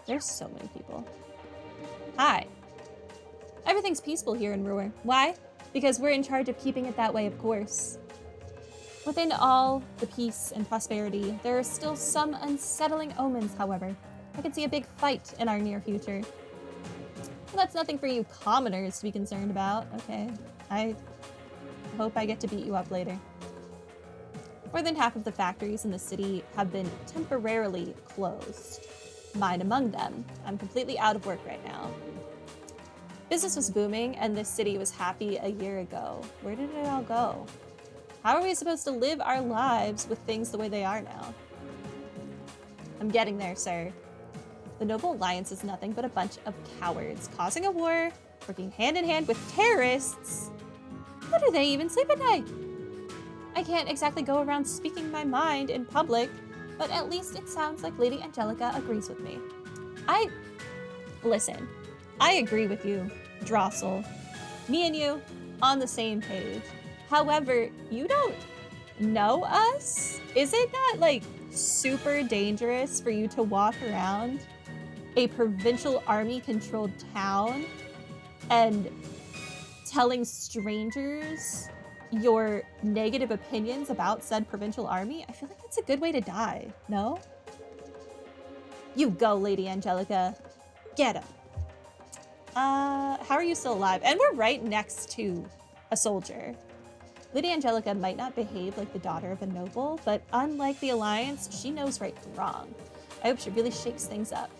There's so many people. Hi. Everything's peaceful here in Ruhr. Why? Because we're in charge of keeping it that way, of course. Within all the peace and prosperity, there are still some unsettling omens, however. I can see a big fight in our near future. Well, that's nothing for you commoners to be concerned about. Okay, I hope I get to beat you up later. More than half of the factories in the city have been temporarily closed. Mine among them. I'm completely out of work right now. Business was booming and this city was happy a year ago. Where did it all go? How are we supposed to live our lives with things the way they are now? I'm getting there, sir. The Noble Alliance is nothing but a bunch of cowards causing a war, working hand in hand with terrorists. How do they even sleep at night? I can't exactly go around speaking my mind in public, but at least it sounds like Lady Angelica agrees with me. Listen, I agree with you, Drossel. Me and you, on the same page. However, you don't know us? Is it not, like, super dangerous for you to walk around a provincial army-controlled town and telling strangers your negative opinions about said provincial army? I feel like that's a good way to die, no? You go, Lady Angelica. Get him. How are you still alive? And we're right next to a soldier. Lady Angelica might not behave like the daughter of a noble, but unlike the Alliance, she knows right from wrong. I hope she really shakes things up.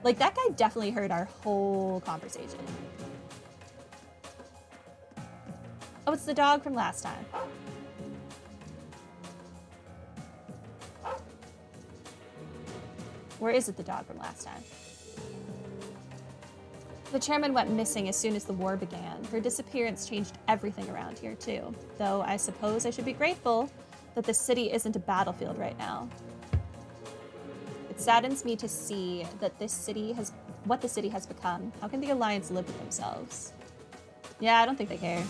Like, that guy definitely heard our whole conversation. Oh, it's the dog from last time. Where is it, the dog from last time? The chairman went missing as soon as the war began. Her disappearance changed everything around here, too. Though I suppose I should be grateful that the city isn't a battlefield right now. It saddens me to see that what the city has become. How can the Alliance live with themselves? Yeah, I don't think they care.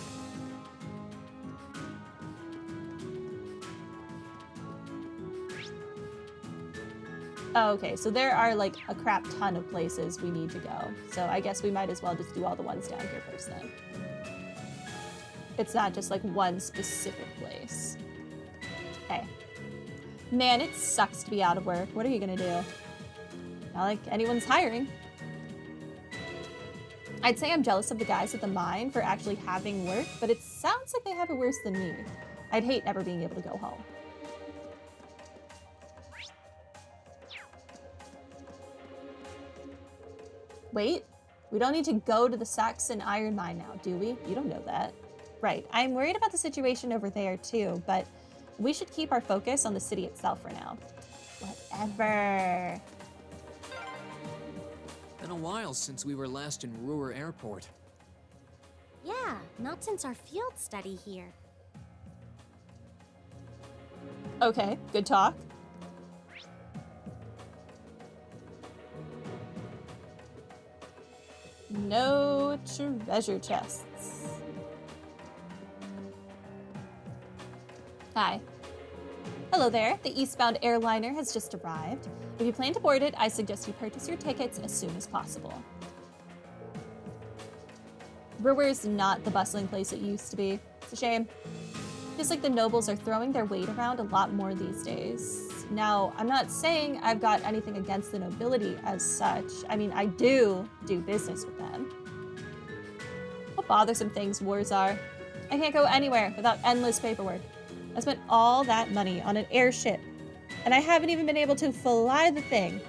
Oh, okay, so there are like a crap ton of places we need to go. So I guess we might as well just do all the ones down here first then. It's not just like one specific place. Okay. Man, it sucks to be out of work. What are you gonna do? Not like anyone's hiring. I'd say I'm jealous of the guys at the mine for actually having work, but it sounds like they have it worse than me. I'd hate never being able to go home. Wait, we don't need to go to the Saxon iron mine now, do we? You don't know that. Right, I'm worried about the situation over there too, but we should keep our focus on the city itself for now. Whatever. Been a while since we were last in Ruhr Airport. Yeah, not since our field study here. Okay, good talk. No treasure chests. Hi. Hello there. The eastbound airliner has just arrived. If you plan to board it, I suggest you purchase your tickets as soon as possible. Ruhr is not the bustling place it used to be. It's a shame. Feels like the nobles are throwing their weight around a lot more these days. Now, I'm not saying I've got anything against the nobility as such. I mean, I do business with them. What bothersome things wars are. I can't go anywhere without endless paperwork. I spent all that money on an airship, and I haven't even been able to fly the thing.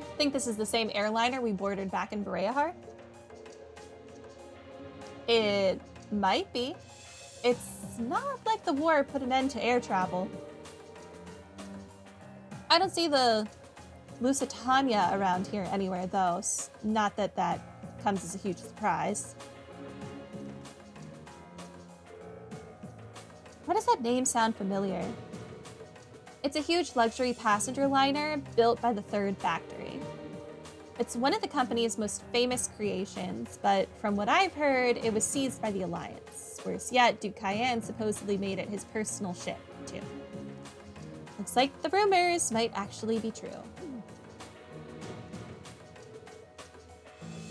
I think this is the same airliner we boarded back in Breahar. It might be. It's not like the war put an end to air travel. I don't see the Lusitania around here anywhere, though. Not that that comes as a huge surprise. Why does that name sound familiar? It's a huge luxury passenger liner built by the Third Factory. It's one of the company's most famous creations, but from what I've heard, it was seized by the Alliance. Worse yet, Duke Cayenne supposedly made it his personal ship, too. Looks like the rumors might actually be true.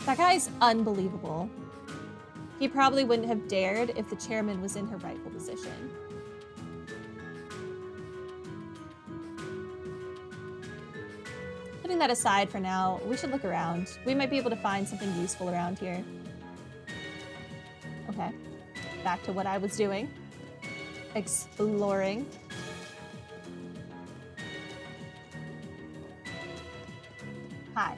That guy's unbelievable. He probably wouldn't have dared if the chairman was in her rightful position. Putting that aside for now, we should look around. We might be able to find something useful around here. Okay, back to what I was doing. Exploring. Hi.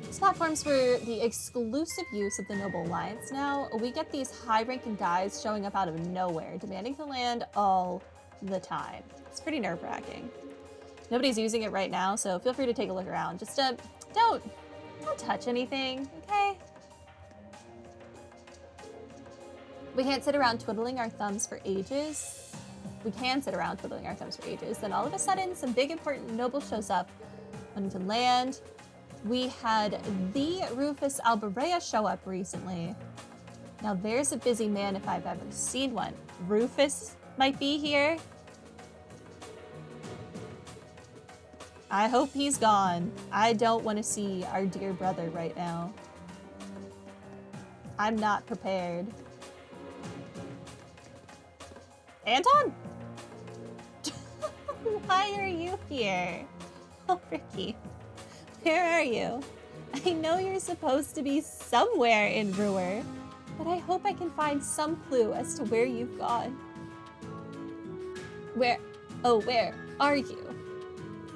These platforms were the exclusive use of the Noble Alliance now. We get these high-ranking guys showing up out of nowhere, demanding to land all the time. It's pretty nerve-wracking. Nobody's using it right now, so feel free to take a look around. Just don't touch anything, okay? We can't sit around twiddling our thumbs for ages. We can sit around twiddling our thumbs for ages. Then all of a sudden, some big important noble shows up, wanting to land. We had the Rufus Alberea show up recently. Now there's a busy man if I've ever seen one. Rufus might be here. I hope he's gone. I don't want to see our dear brother right now. I'm not prepared. Anton? Why are you here? Oh, Ricky. Where are you? I know you're supposed to be somewhere in Ruhr, but I hope I can find some clue as to where you've gone. Where are you?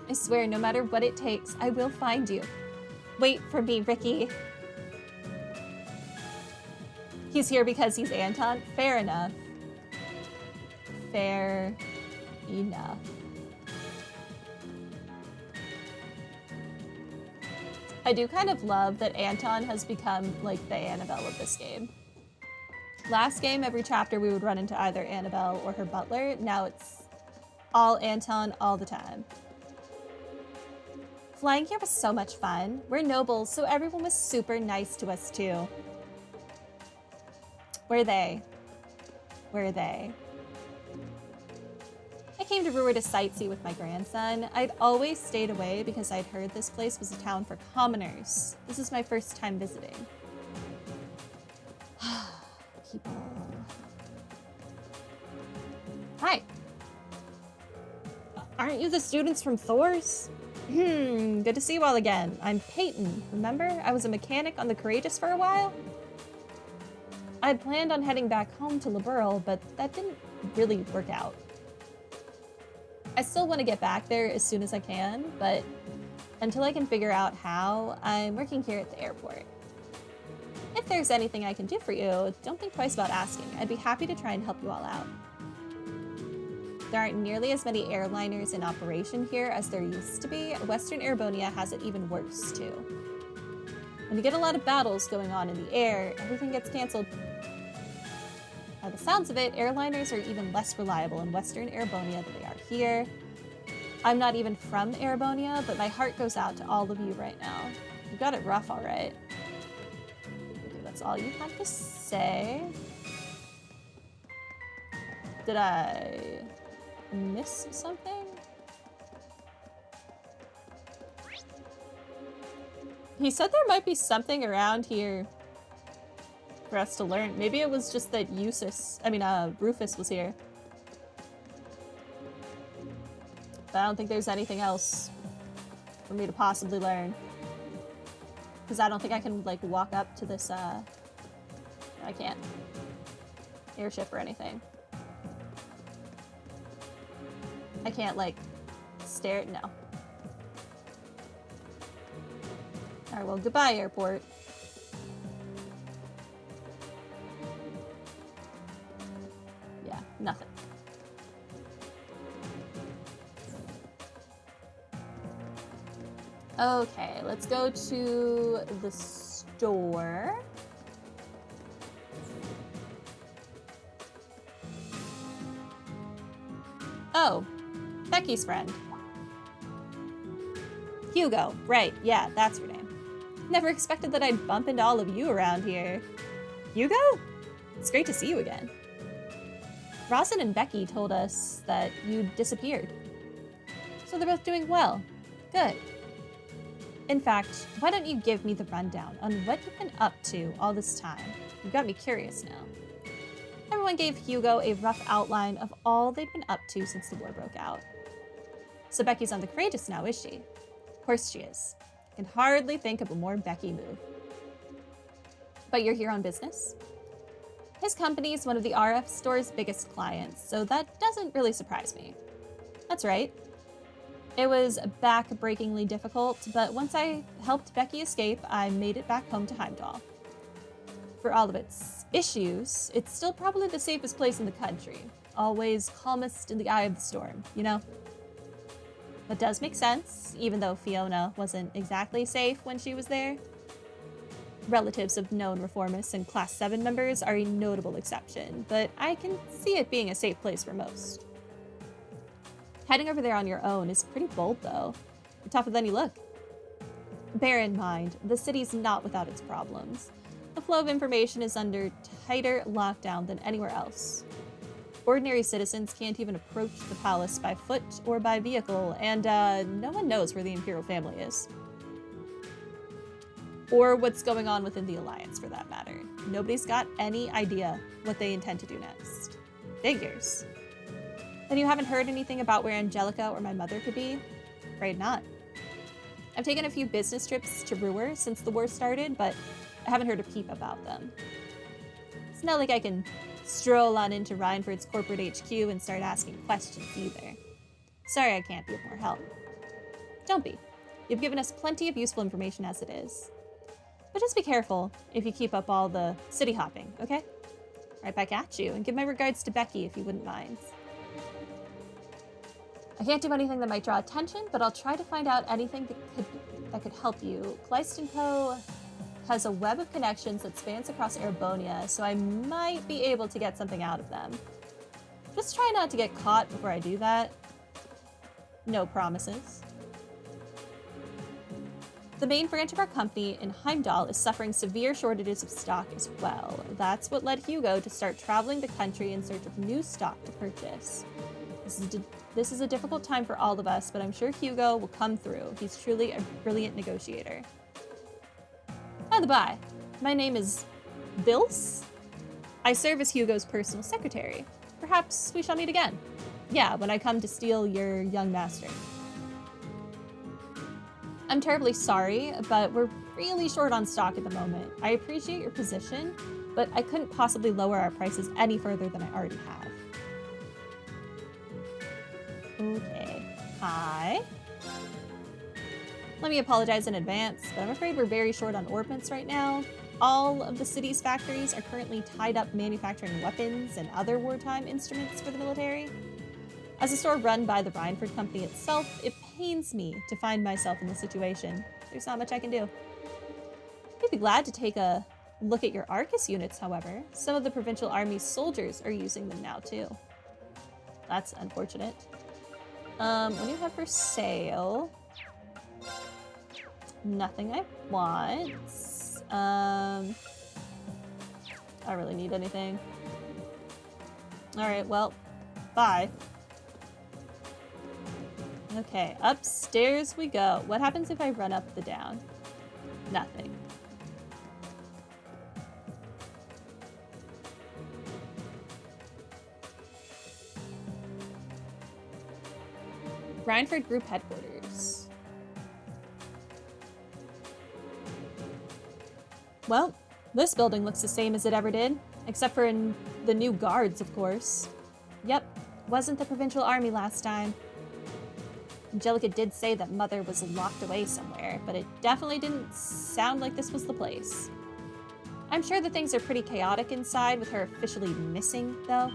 I swear, no matter what it takes, I will find you. Wait for me, Ricky. He's here because he's Anton? Fair enough. Fair enough. I do kind of love that Anton has become like the Annabelle of this game. Last game, every chapter we would run into either Annabelle or her butler. Now it's all Anton all the time. Flying here was so much fun. We're nobles, so everyone was super nice to us too. Were they? Were they? I came to Ruhr to sightsee with my grandson. I'd always stayed away because I'd heard this place was a town for commoners. This is my first time visiting. People. Hi. Aren't you the students from Thor's? Good to see you all again. I'm Peyton, remember? I was a mechanic on the Courageous for a while. I'd planned on heading back home to Liberl, but that didn't really work out. I still want to get back there as soon as I can, but until I can figure out how, I'm working here at the airport. If there's anything I can do for you, don't think twice about asking. I'd be happy to try and help you all out. There aren't nearly as many airliners in operation here as there used to be. Western Airbonia has it even worse, too. When you get a lot of battles going on in the air, everything gets canceled. By the sounds of it, airliners are even less reliable in Western Airbonia than they are here. I'm not even from Airbonia, but my heart goes out to all of you right now. You got it rough, all right. Okay, that's all you have to say. Did I miss something? He said there might be something around here for us to learn. Maybe it was just that Rufus was here. But I don't think there's anything else for me to possibly learn. Because I don't think I can, like, walk up to this, I can't. Airship or anything. I can't, like, stare. No. Alright, well, goodbye, airport. Yeah, nothing. Okay, let's go to the store. Oh, Becky's friend. Hugo, right, yeah, that's her name. Never expected that I'd bump into all of you around here. Hugo? It's great to see you again. Rosin and Becky told us that you'd disappeared. So they're both doing well. Good. In fact, why don't you give me the rundown on what you've been up to all this time? You've got me curious now. Everyone gave Hugo a rough outline of all they'd been up to since the war broke out. So Becky's on the courageous now, is she? Of course she is. I can hardly think of a more Becky move. But you're here on business? His company is one of the RF store's biggest clients, so that doesn't really surprise me. That's right. It was back-breakingly difficult, but once I helped Becky escape, I made it back home to Heimdall. For all of its issues, it's still probably the safest place in the country. Always calmest in the eye of the storm, you know? That does make sense, even though Fiona wasn't exactly safe when she was there. Relatives of known reformists and Class 7 members are a notable exception, but I can see it being a safe place for most. Heading over there on your own is pretty bold, though. You're tougher than you look. Bear in mind, the city's not without its problems. The flow of information is under tighter lockdown than anywhere else. Ordinary citizens can't even approach the palace by foot or by vehicle, and no one knows where the Imperial family is. Or what's going on within the Alliance, for that matter. Nobody's got any idea what they intend to do next. Figures. Then you haven't heard anything about where Angelica or my mother could be? Afraid not. I've taken a few business trips to Ruhr since the war started, but I haven't heard a peep about them. It's not like I can stroll on into Rhineford's corporate HQ and start asking questions either. Sorry I can't be of more help. Don't be. You've given us plenty of useful information as it is. But just be careful if you keep up all the city hopping, okay? Right back at you, and give my regards to Becky if you wouldn't mind. I can't do anything that might draw attention, but I'll try to find out anything that could help you. Kleist & Co. has a web of connections that spans across Erebonia, so I might be able to get something out of them. Just try not to get caught before I do that. No promises. The main branch of our company in Heimdall is suffering severe shortages of stock as well. That's what led Hugo to start traveling the country in search of new stock to purchase. This is a difficult time for all of us, but I'm sure Hugo will come through. He's truly a brilliant negotiator. By the by, my name is Vils. I serve as Hugo's personal secretary. Perhaps we shall meet again. Yeah, when I come to steal your young master. I'm terribly sorry, but we're really short on stock at the moment. I appreciate your position, but I couldn't possibly lower our prices any further than I already have. Okay. Hi. Let me apologize in advance, but I'm afraid we're very short on orbits right now. All of the city's factories are currently tied up manufacturing weapons and other wartime instruments for the military. As a store run by the Rhineford Company itself, it pains me to find myself in this situation. There's not much I can do. I'd be glad to take a look at your Arcus units, however. Some of the Provincial Army's soldiers are using them now, too. That's unfortunate. What do you have for sale? Nothing I want. I don't really need anything. Alright, well, bye. Okay, upstairs we go. What happens if I run up the down? Nothing. Rhineford Group Headquarters. Well, this building looks the same as it ever did, except for in the new guards, of course. Yep, wasn't the Provincial Army last time. Angelica did say that Mother was locked away somewhere, but it definitely didn't sound like this was the place. I'm sure that things are pretty chaotic inside with her officially missing, though.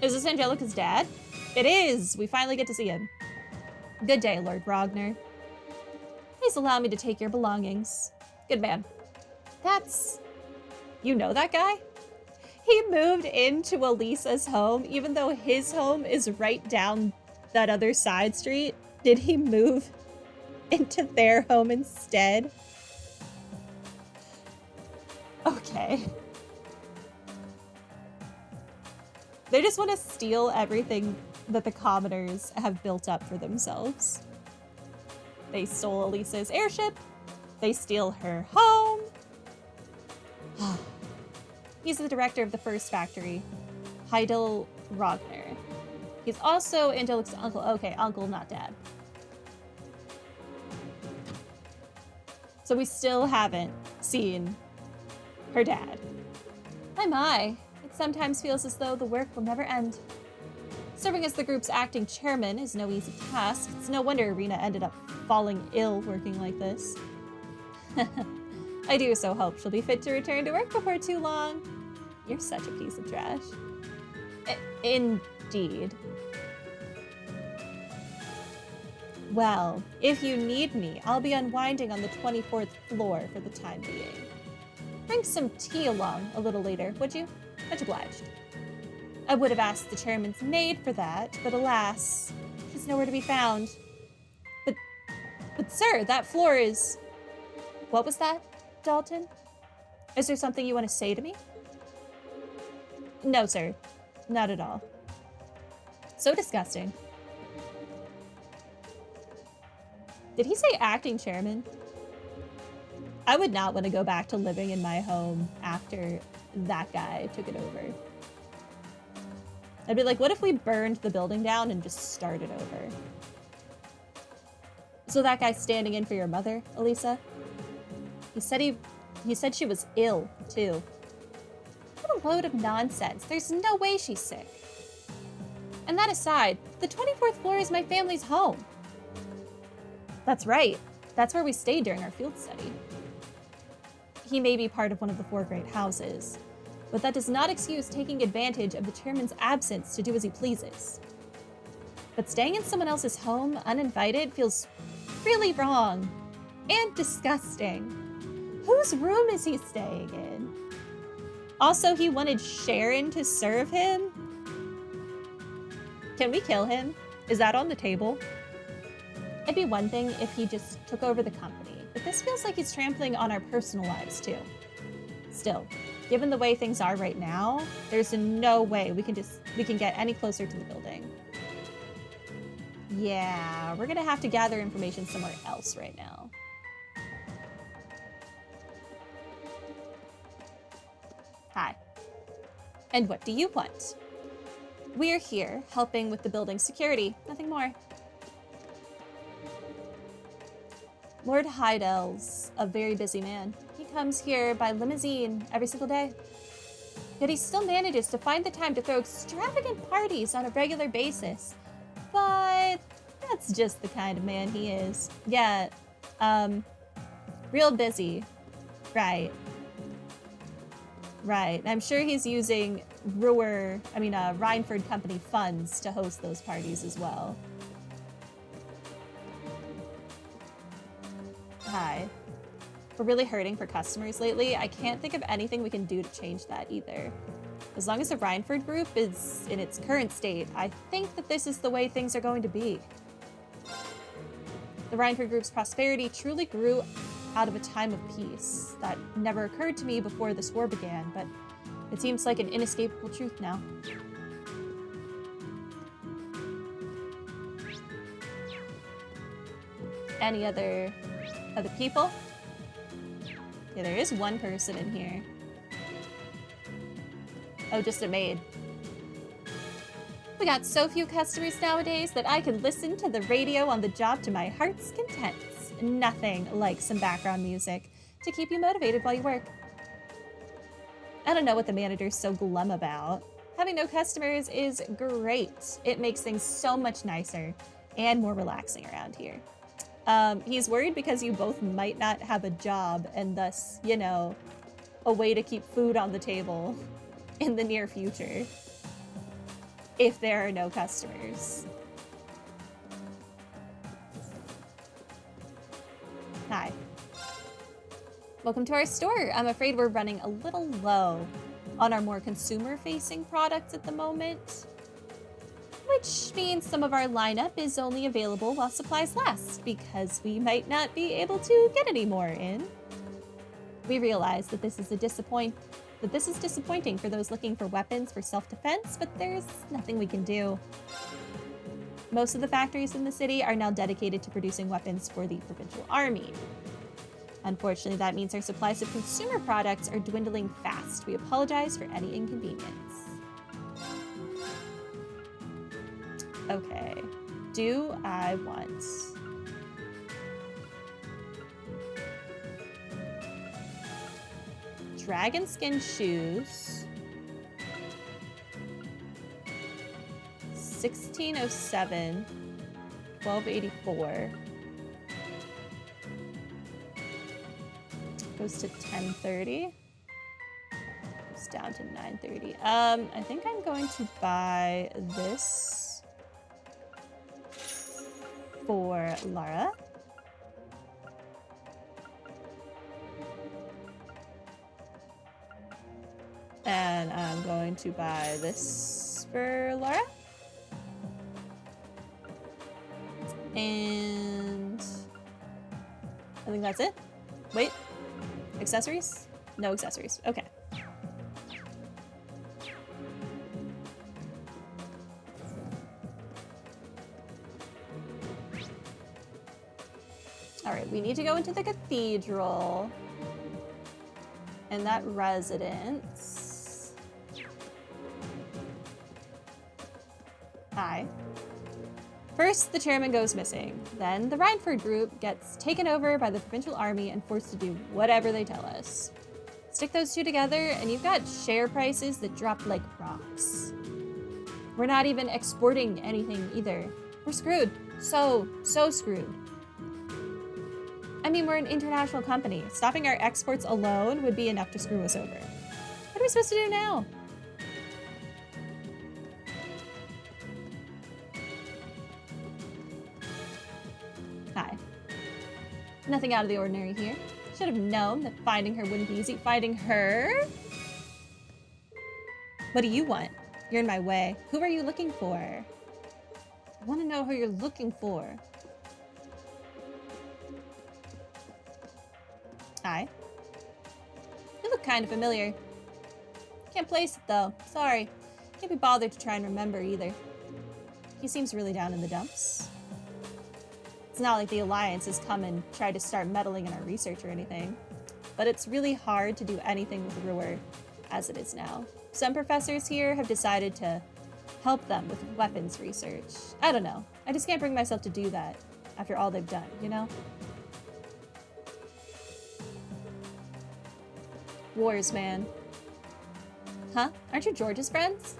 Is this Angelica's dad? It is! We finally get to see him. Good day, Lord Ragnar. Please allow me to take your belongings. Good man. That's... You know that guy? He moved into Alisa's home, even though his home is right down that other side street. Did he move into their home instead? Okay. They just want to steal everything that the commoners have built up for themselves. They stole Alisa's airship. They steal her home. He's the director of the first factory, Heidel Ragnar. He's also Angelica's uncle. Okay, uncle, not dad. So we still haven't seen her dad. My. It sometimes feels as though the work will never end. Serving as the group's acting chairman is no easy task. It's no wonder Irina ended up falling ill working like this. I do so hope she'll be fit to return to work before too long. You're such a piece of trash. Indeed. Well, if you need me, I'll be unwinding on the 24th floor for the time being. Bring some tea along a little later, would you? Much obliged. I would have asked the chairman's maid for that, but alas, she's nowhere to be found. But sir, that floor is... What was that, Dalton? Is there something you want to say to me? No, sir. Not at all. So disgusting. Did he say acting chairman? I would not want to go back to living in my home after that guy took it over. I'd be like, what if we burned the building down and just started over? So that guy's standing in for your mother, Alisa? He said she was ill, too. What a load of nonsense. There's no way she's sick. And that aside, the 24th floor is my family's home. That's right. That's where we stayed during our field study. He may be part of one of the 4 great houses, but that does not excuse taking advantage of the chairman's absence to do as he pleases. But staying in someone else's home uninvited feels really wrong and disgusting. Whose room is he staying in? Also, he wanted Sharon to serve him? Can we kill him? Is that on the table? It'd be one thing if he just took over the company, but this feels like he's trampling on our personal lives too. Still, given the way things are right now, there's no way we can get any closer to the building. Yeah, we're gonna have to gather information somewhere else right now. Hi. And what do you want? We're here helping with the building security, nothing more. Lord Heidel's a very busy man. He comes here by limousine every single day. Yet he still manages to find the time to throw extravagant parties on a regular basis. But that's just the kind of man he is. Yeah, real busy. Right. Right. I'm sure he's using Rhineford Company funds to host those parties as well. Hi. We're really hurting for customers lately. I can't think of anything we can do to change that either. As long as the Rhineford group is in its current state, I think that this is the way things are going to be. The Rhineford group's prosperity truly grew out of a time of peace. That never occurred to me before this war began, but it seems like an inescapable truth now. Any other people? Yeah, there is one person in here. Oh, just a maid. We got so few customers nowadays that I can listen to the radio on the job to my heart's content. Nothing like some background music to keep you motivated while you work. I don't know what the manager's so glum about. Having no customers is great. It makes things so much nicer and more relaxing around here. He's worried because you both might not have a job and thus, you know, a way to keep food on the table in the near future. if there are no customers. Hi. Welcome to our store. I'm afraid we're running a little low on our more consumer-facing products at the moment, which means some of our lineup is only available while supplies last, because we might not be able to get any more in. We realize that this is disappointing for those looking for weapons for self-defense, but there's nothing we can do. Most of the factories in the city are now dedicated to producing weapons for the provincial army. Unfortunately, that means our supplies of consumer products are dwindling fast. We apologize for any inconvenience. Okay, do I want... dragon skin shoes. 1607. 1284. Goes to 1030. Goes down to 930. I think I'm going to buy this for Lara. And I'm going to buy this for Lara. And I think that's it. Wait, accessories? No accessories. Okay. All right, we need to go into the cathedral and that residence. Hi. First, the chairman goes missing. Then the Rhineford group gets taken over by the provincial army and forced to do whatever they tell us. Stick those two together and you've got share prices that drop like rocks. We're not even exporting anything either. We're screwed. So screwed. I mean, we're an international company. Stopping our exports alone would be enough to screw us over. What are we supposed to do now? Hi. Nothing out of the ordinary here. Should have known that finding her wouldn't be easy. Finding her? What do you want? You're in my way. Who are you looking for? I want to know who you're looking for. Hi. You look kind of familiar. Can't place it though. Sorry. Can't be bothered to try and remember either. He seems really down in the dumps. It's not like the Alliance has come and tried to start meddling in our research or anything, but it's really hard to do anything with Ruhr as it is now. Some professors here have decided to help them with weapons research. I don't know. I just can't bring myself to do that after all they've done, you know? Wars, man. Huh? Aren't you George's friends?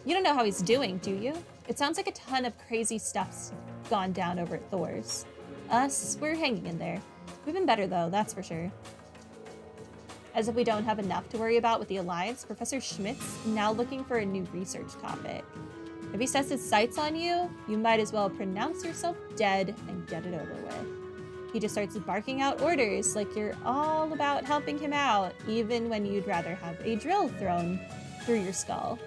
You don't know how he's doing, do you? It sounds like a ton of crazy stuff's gone down over at Thor's. Us, we're hanging in there. We've been better though, that's for sure. As if we don't have enough to worry about with the Alliance, Professor Schmidt's now looking for a new research topic. If he sets his sights on you, you might as well pronounce yourself dead and get it over with. He just starts barking out orders like you're all about helping him out, even when you'd rather have a drill thrown through your skull.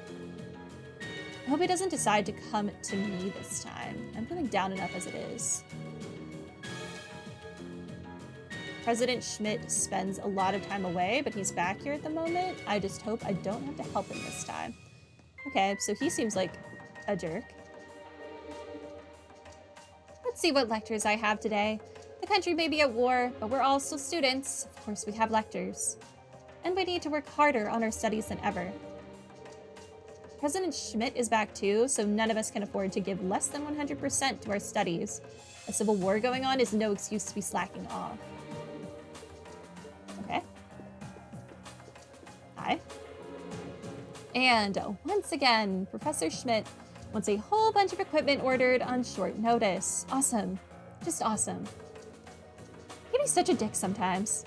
I hope he doesn't decide to come to me this time. I'm feeling down enough as it is. President Schmidt spends a lot of time away, but he's back here at the moment. I just hope I don't have to help him this time. Okay, so he seems like a jerk. Let's see what lectures I have today. The country may be at war, but we're all still students. Of course, we have lectures. And we need to work harder on our studies than ever. President Schmidt is back too, so none of us can afford to give less than 100% to our studies. A civil war going on is no excuse to be slacking off. Okay. Hi. And once again, Professor Schmidt wants a whole bunch of equipment ordered on short notice. Awesome. Just awesome. He'd be such a dick sometimes.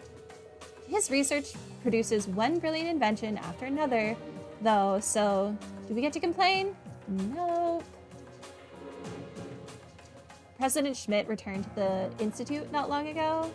His research produces one brilliant invention after another, though, so do we get to complain? Nope. President Schmidt returned to the Institute not long ago.